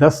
10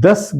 10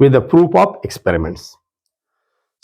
with the proof of experiments.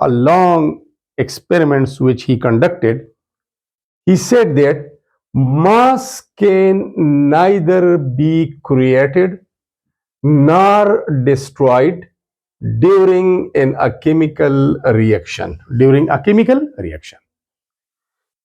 a long experiments which he conducted, he said that mass can neither be created nor destroyed during a chemical reaction. During a chemical reaction.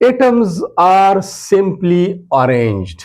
atoms are simply arranged.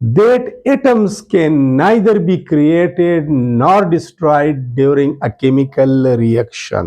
that atoms can neither be created nor destroyed during a chemical reaction۔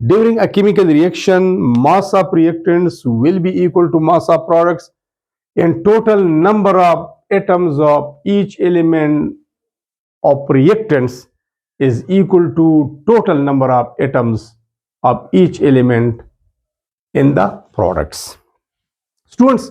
During a chemical reaction, mass of reactants will be equal to mass of products, and total number of atoms of each element of reactants is equal to total number of atoms of each element in the products۔ Students،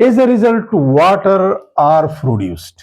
As a result, water are produced،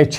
H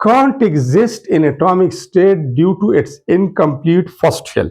can't exist in atomic state due to its incomplete first shell۔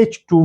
H2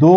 2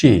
6،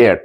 8،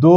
2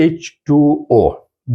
H2O،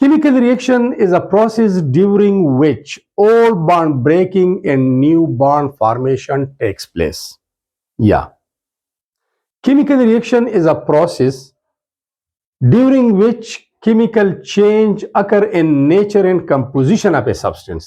Chemical reaction is a process during which old bond breaking and new bond formation takes place. Yeah. Chemical reaction is a process during which chemical change occur in nature and composition of a substance.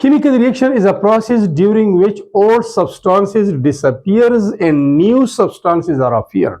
Chemical reaction is a process during which old substances disappears and new substances are appeared.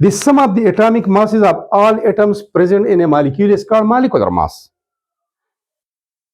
The sum of the atomic masses of all atoms present in a molecule is called molecular mass.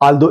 although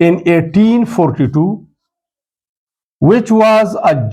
in 1842 which was a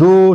2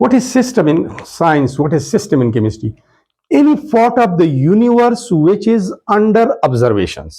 What is system in science? What is system in chemistry? Any part of the universe which is under observations.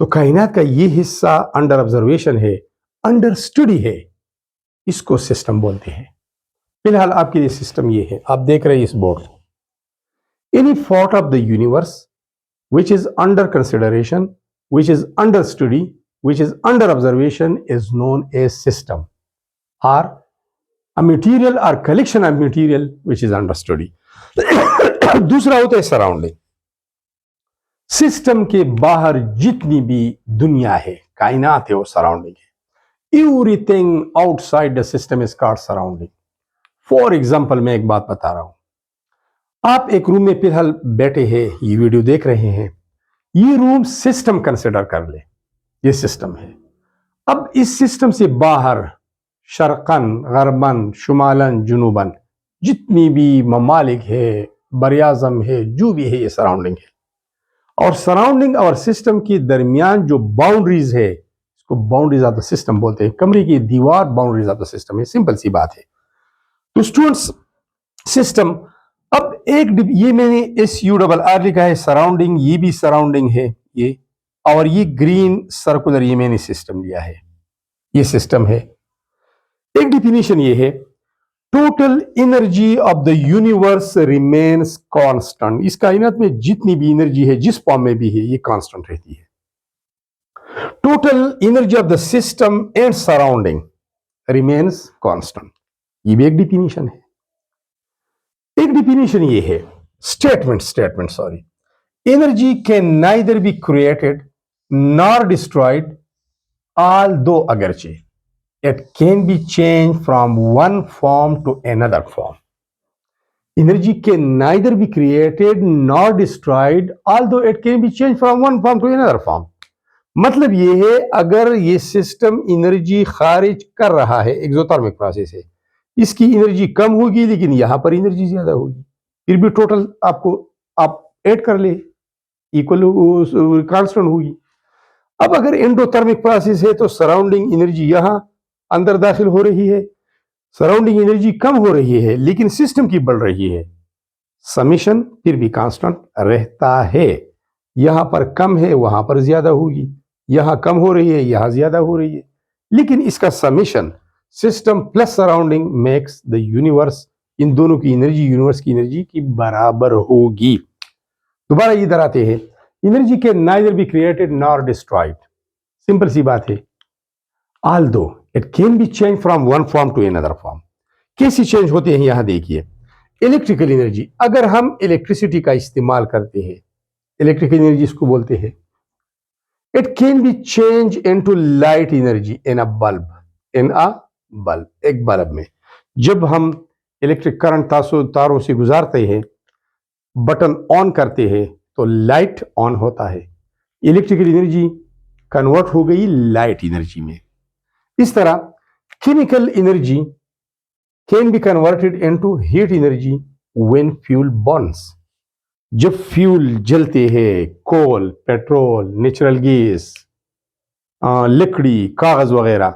तो कायनात का ये हिस्सा under observation है, under study है, इसको system बोलते हैं। फिलहाल आपके लिए सिस्टम ये है, आप देख रहे हैं इस बोर्ड को। Any part of the universe which is under consideration, which is under study, which is under observation is known as system, or a material or collection of material which is under study. दूसरा होता है surrounding. System के बाहर जितनी भी दुनिया है, कायनात है, वो सराउंडिंग है। Everything outside the system is called surrounding. For example मैं एक बात बता रहा हूं, आप एक रूम में फिलहाल बैठे हैं, ये वीडियो देख रहे हैं, ये रूम सिस्टम कंसिडर कर ले, ये सिस्टम है। अब इस सिस्टम से बाहर शर्कन, गरबन, शुमालन, जुनूबन जितनी भी ममालिक है, बरियाज़म है, जो भी है, ये सराउंडिंग है। और सराउंडिंग और सिस्टम के दरमियान जो बाउंड्रीज है, इसको बाउंड्रीज ऑफ द सिस्टम बोलते हैं। कमरे की दीवार बाउंड्रीज ऑफ द सिस्टम है, सिंपल सी बात है। तो स्टूडेंट्स, सिस्टम, अब एक ये मैंने SURR लिखा है, सराउंडिंग, ये भी सराउंडिंग है ये, और ये ग्रीन सर्कुलर ये मैंने सिस्टम लिया है, ये सिस्टम है। एक डिफिनीशन ये है, total energy of the universe remains constant. इस कायनात में जितनी भी एनर्जी है, जिस फॉर्म में भी है, ये कांस्टेंट रहती है। Total energy of the system and surrounding remains constant, ये भी एक डिफिनीशन है। एक डिफिनीशन ये है, statement sorry, energy can neither be created nor destroyed, although अगरचे it can be changed from one form to another form. Energy can neither be created nor destroyed, although it can be changed from one form to another form. मतलब ये है, अगर ये system energy खारिज कर रहा है, एक्सोथर्मिक प्रोसेस है, इसकी एनर्जी कम होगी लेकिन यहां पर एनर्जी ज्यादा होगी, फिर भी टोटल आपको आप ऐड कर ले, इक्वल कांस्टेंट होगी। अब अगर एंडोथर्मिक प्रोसेस है तो सराउंडिंग एनर्जी यहां अंदर दाखिल हो रही है, सराउंडिंग एनर्जी कम हो रही है लेकिन सिस्टम की बढ़ रही है, समेशन फिर भी कांस्टेंट रहता है। यहां पर कम है, वहां पर ज्यादा होगी, यहां कम हो रही है, यहां ज्यादा हो रही है, लेकिन इसका summation system plus surrounding makes the universe, इन दोनों की एनर्जी यूनिवर्स की एनर्जी की बराबर होगी। दोबारा इधर आते हैं, energy can neither be created nor destroyed, simple सी बात है। although it can be changed from one form to another form, कैसे चेंज होते हैं यहां देखिए। इलेक्ट्रिकल एनर्जी, अगर हम इलेक्ट्रिसिटी का इस्तेमाल करते हैं, इलेक्ट्रिकल एनर्जी इसको बोलते हैं। It can be change into light energy in a bulb, एक बल्ब में जब हम इलेक्ट्रिक करंट तारों से गुजारते हैं, बटन ऑन करते हैं तो लाइट ऑन होता है, इलेक्ट्रिकल एनर्जी कन्वर्ट हो गई लाइट एनर्जी में। इस तरह chemical energy can be converted into heat energy when fuel Burns, जब फ्यूल जलते हैं, कोल, पेट्रोल, नेचुरल गैस, लकड़ी, कागज वगैरह,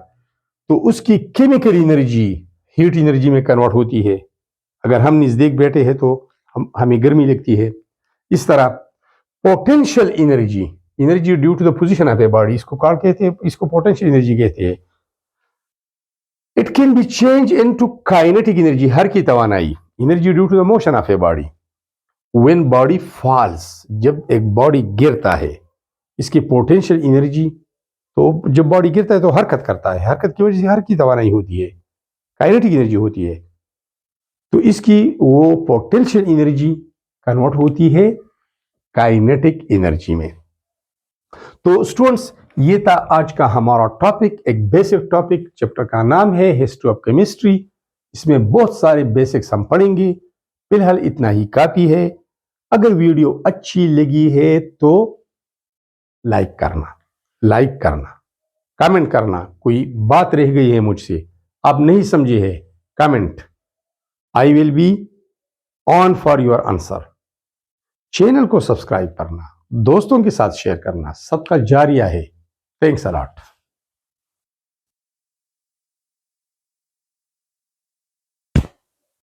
तो उसकी केमिकल एनर्जी हीट एनर्जी में कन्वर्ट होती है। अगर हम नजदीक बैठे हैं तो हमें गर्मी लगती है। इस तरह potential energy, energy due to the position of a body, इसको क्या कहते हैं, इसको पोटेंशियल एनर्जी कहते हैं। It can be change into kinetic energy, हर की तवानाई, energy due to the motion of a body. When body falls, जब एक बॉडी गिरता है, इसकी पोटेंशियल एनर्जी, तो जब बॉडी गिरता है तो हरकत करता है, हरकत की वजह से हर की तवानाई होती है, काइनेटिक एनर्जी होती है, तो इसकी वो पोटेंशियल एनर्जी कन्वर्ट होती है काइनेटिक एनर्जी में। तो स्टूडेंट्स, ये था आज का हमारा टॉपिक, एक बेसिक टॉपिक। चैप्टर का नाम है हिस्ट्री ऑफ केमिस्ट्री। इसमें बहुत सारे बेसिक्स हम पढ़ेंगे। फिलहाल इतना ही काफी है। अगर वीडियो अच्छी लगी है तो लाइक करना, कमेंट करना, कोई बात रह गई है मुझसे, आप नहीं समझे है, comment, I will be on for your answer. Channel को सब्सक्राइब करना, दोस्तों के साथ शेयर करना, सबका जारिया है। Thanks a lot.